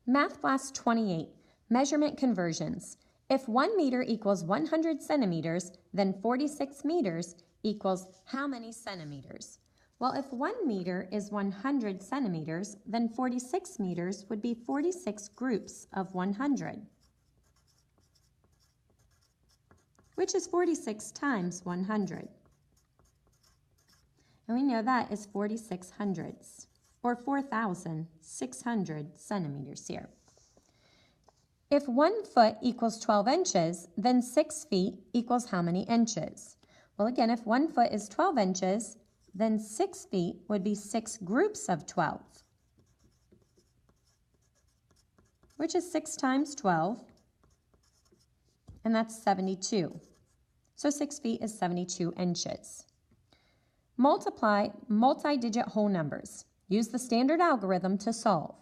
Math Blast 28, Measurement Conversions. If 1 meter equals 100 centimeters, then 46 meters equals how many centimeters? Well, if 1 meter is 100 centimeters, then 46 meters would be 46 groups of 100, which is 46 times 100. And we know that is 46 hundredths, or 4,600 centimeters here. If 1 foot equals 12 inches, then 6 feet equals how many inches? Well, again, if 1 foot is 12 inches, then 6 feet would be 6 groups of 12, which is 6 times 12, and that's 72. So 6 feet is 72 inches. Multiply multi-digit whole numbers. Use the standard algorithm to solve.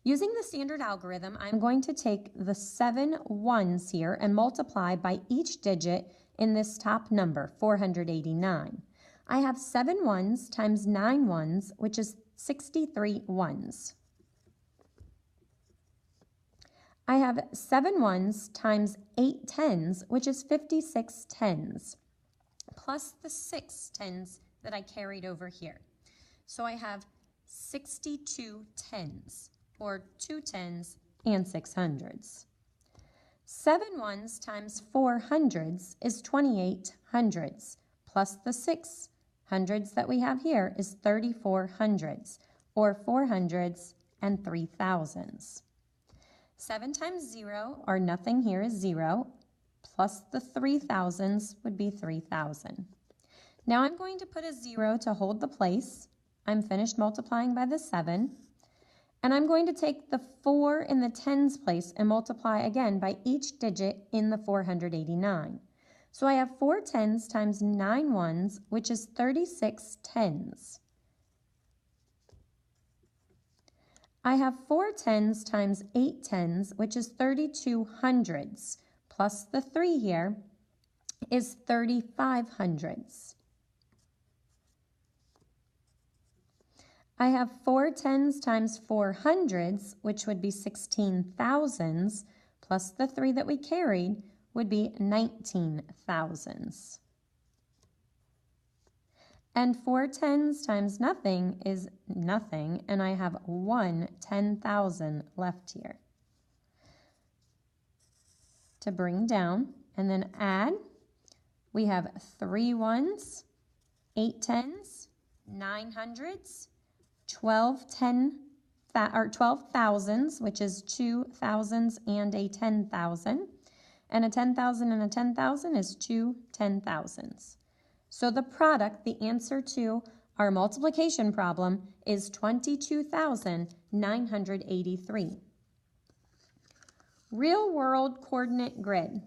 Using the standard algorithm, I'm going to take the 7 ones here and multiply by each digit in this top number, 489. I have 7 ones times 9 ones, which is 63 ones. I have 7 ones times 8 tens, which is 56 tens, plus the 6 tens that I carried over here. So I have 62 tens, or 2 tens and 6 hundreds. 7 ones times 4 hundreds is 28 hundreds, plus the 6 hundreds that we have here is 34 hundreds, or 4 hundreds and 3 thousands. 7 times 0, or nothing here, is 0, plus the 3 thousands would be 3,000. Now I'm going to put a 0 to hold the place. I'm finished multiplying by the 7. And I'm going to take the 4 in the tens place and multiply again by each digit in the 489. So I have 4 tens times 9 ones, which is 36 tens. I have 4 tens times 8 tens, which is 32 hundreds, plus the 3 here is 35 hundreds. I have 4 tens times 4 hundreds, which would be 16 thousands, plus the 3 that we carried would be 19 thousands. And 4 tens times nothing is nothing, and I have 1 10,000 left here. To bring down and then add, we have 3 ones, 8 tens, 9 hundreds, 12 thousands, which is 2 thousands and a 10,000. And a 10,000 and a 10,000 is 2 10,000s. So the product, the answer to our multiplication problem, is 22,983. Real-world coordinate grid.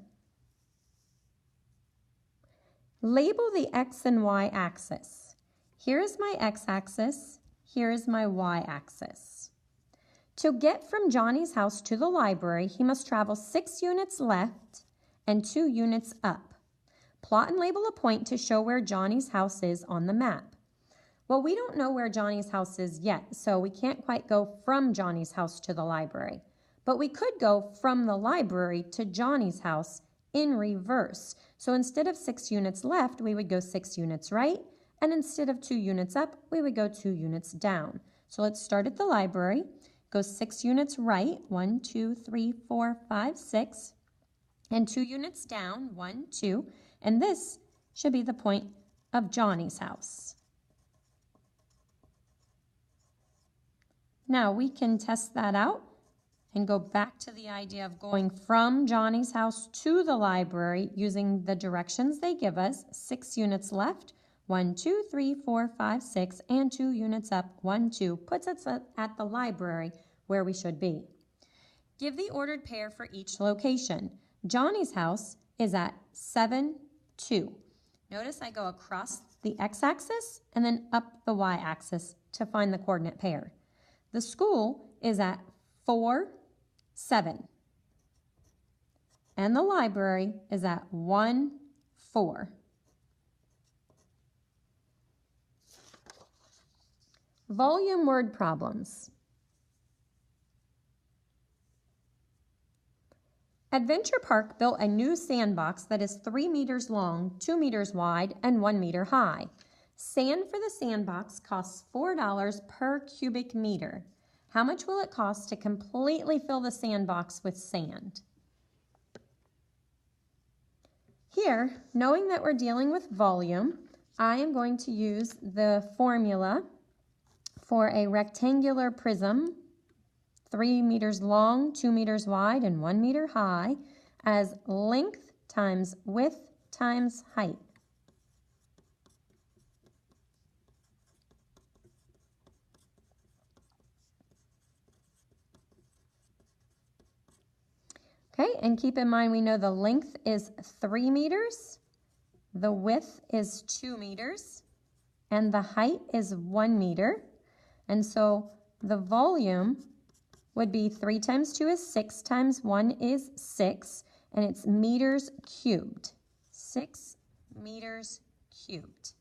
Label the x and y axis. Here is my x-axis. Here is my y-axis. To get from Johnny's house to the library, he must travel 6 units left and 2 units up. Plot and label a point to show where Johnny's house is on the map. Well, we don't know where Johnny's house is yet, so we can't quite go from Johnny's house to the library. But we could go from the library to Johnny's house in reverse. So instead of 6 units left, we would go 6 units right. And instead of 2 units up, we would go 2 units down. So let's start at the library. Go 6 units right, 1, 2, 3, 4, 5, 6. And 2 units down, 1, 2. And this should be the point of Johnny's house. Now we can test that out and go back to the idea of going from Johnny's house to the library using the directions they give us. 6 units left. 1, 2, 3, 4, 5, 6, and 2 units up, 1, 2, puts us at the library where we should be. Give the ordered pair for each location. Johnny's house is at 7, 2. Notice I go across the x-axis and then up the y-axis to find the coordinate pair. The school is at 4, 7. And the library is at 1, 4. Volume word problems. Adventure Park built a new sandbox that is 3 meters long, 2 meters wide, and 1 meter high. Sand for the sandbox costs $4 per cubic meter. How much will it cost to completely fill the sandbox with sand? Here, knowing that we're dealing with volume, I am going to use the formula for a rectangular prism, 3 meters long, 2 meters wide, and 1 meter high, as length times width times height. Okay, and keep in mind we know the length is 3 meters, the width is 2 meters, and the height is 1 meter. And so the volume would be 3 times 2 is 6 times 1 is 6, and it's meters cubed. 6 meters cubed.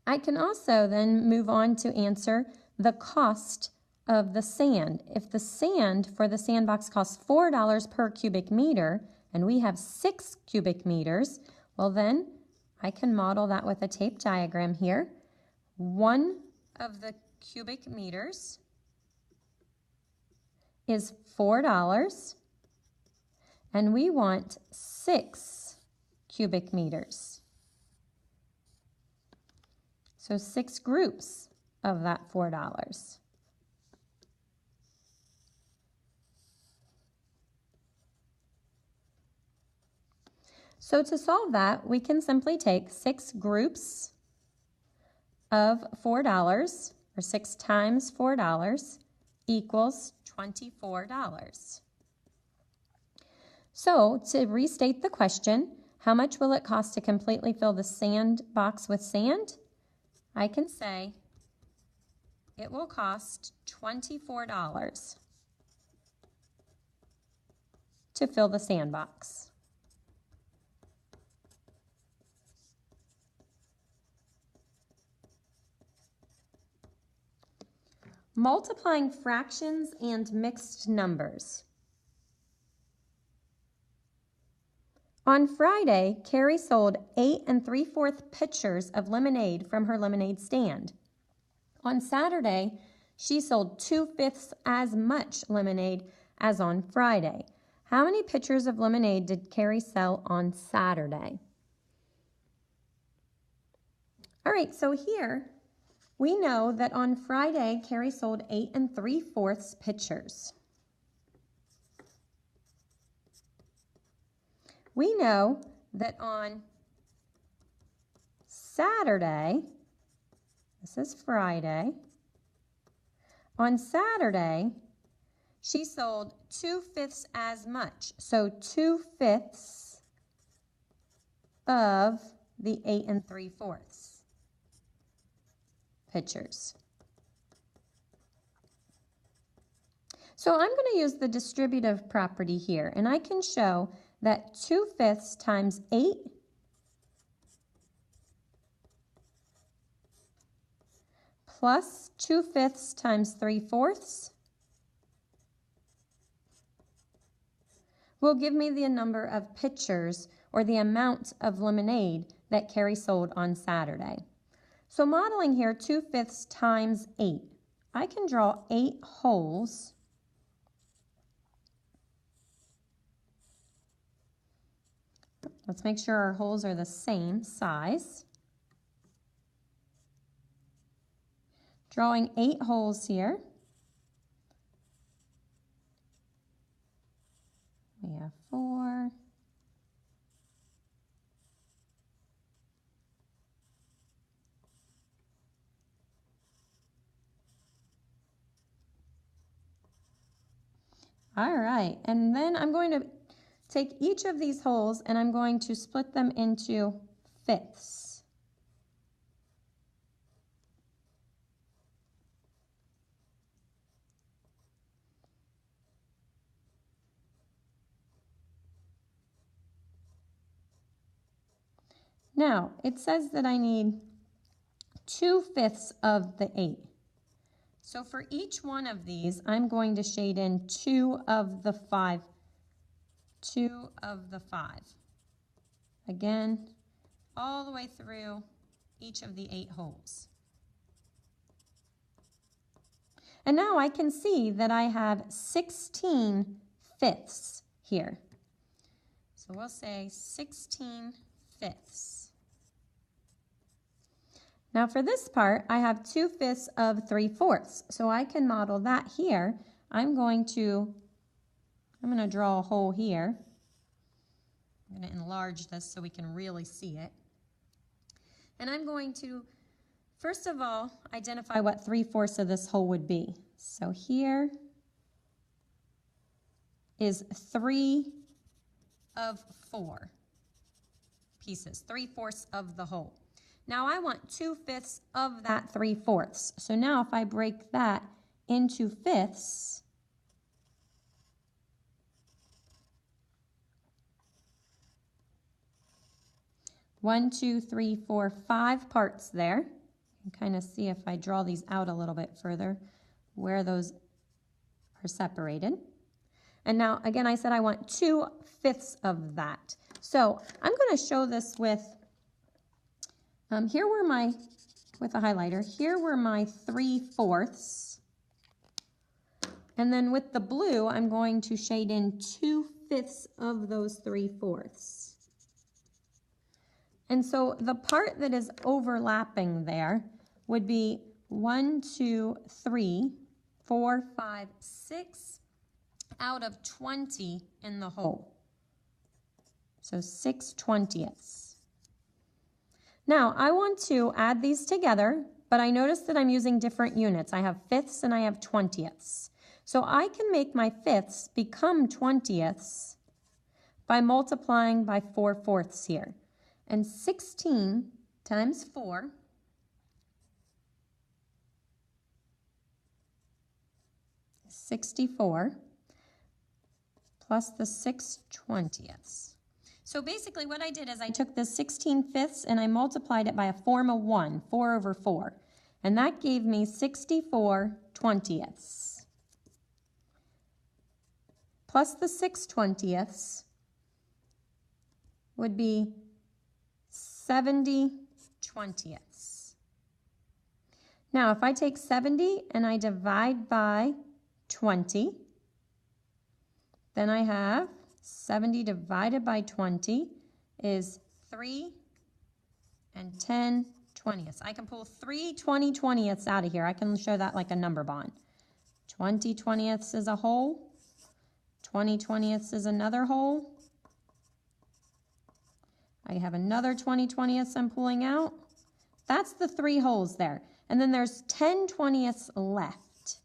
I can also then move on to answer the cost of the sand. If the sand for the sandbox costs $4 per cubic meter, and we have 6 cubic meters, well then I can model that with a tape diagram here. 1 of the cubic meters is $4, and we want 6 cubic meters. So 6 groups of that $4. So to solve that, we can simply take 6 groups of $4, or 6 times $4, equals $24. So to restate the question, how much will it cost to completely fill the sandbox with sand? I can say it will cost $24 to fill the sandbox. Multiplying fractions and mixed numbers. On Friday, Carrie sold 8 3/4 pitchers of lemonade from her lemonade stand. On Saturday, she sold 2/5 as much lemonade as on Friday. How many pitchers of lemonade did Carrie sell on Saturday? All right, so here we know that on Friday, Carrie sold 8 3/4 pitchers. We know that on Saturday, this is Friday, on Saturday, she sold 2/5 as much. So 2/5 of the 8 3/4 pitchers. So I'm going to use the distributive property here, and I can show that 2/5 times 8 plus 2/5 times 3/4 will give me the number of pitchers, or the amount of lemonade that Carrie sold on Saturday. So modeling here 2/5 times 8, I can draw 8 holes . Let's make sure our holes are the same size. Drawing 8 holes here. We have 4. All right, and then I'm going to take each of these holes and I'm going to split them into fifths. Now, it says that I need 2/5 of the 8. So for each one of these, I'm going to shade in 2 of the 5 2 of the 5. Again, all the way through each of the 8 holes. And now I can see that I have 16 fifths here. So we'll say 16 fifths. Now for this part, I have 2 fifths of 3 fourths. So I can model that here. I'm going to draw a hole here. I'm going to enlarge this so we can really see it. And I'm going to, first of all, identify what 3/4 of this hole would be. So here is 3 of 4 pieces, 3/4 of the hole. Now I want 2 fifths of that 3/4. So now if I break that into fifths, 1, 2, 3, 4, 5 parts there. You can kind of see if I draw these out a little bit further where those are separated. And now, again, I said I want 2 fifths of that. So I'm going to show this with, with a highlighter, here were my 3/4. And then with the blue, I'm going to shade in 2 fifths of those 3/4. And so the part that is overlapping there would be 1, 2, 3, 4, 5, 6 out of 20 in the hole. So 6/20. Now I want to add these together, but I notice that I'm using different units. I have fifths and I have 20ths. So I can make my fifths become 20ths by multiplying by 4/4 here. And 16 times 4 is 64 plus the 6/20. So basically what I did is I took the 16 fifths and I multiplied it by a form of 1, 4 over 4. And that gave me 64/20. Plus the 6/20 would be 70/20. Now, if I take 70 and I divide by 20, then I have 70 divided by 20 is 3 and 10/20. I can pull 3 20/20 out of here. I can show that like a number bond. 20/20 is a whole. 20/20 is another whole. I have another 20/20 I'm pulling out. That's the 3 holes there. And then there's 10/20 left.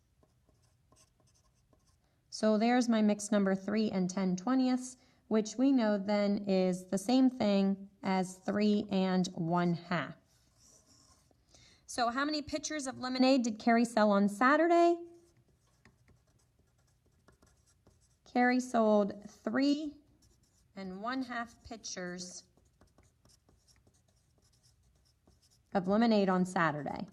So there's my mixed number 3 and 10/20, which we know then is the same thing as 3 and 1/2. So how many pitchers of lemonade did Carrie sell on Saturday? Carrie sold 3 and 1/2 pitchers of lemonade on Saturday.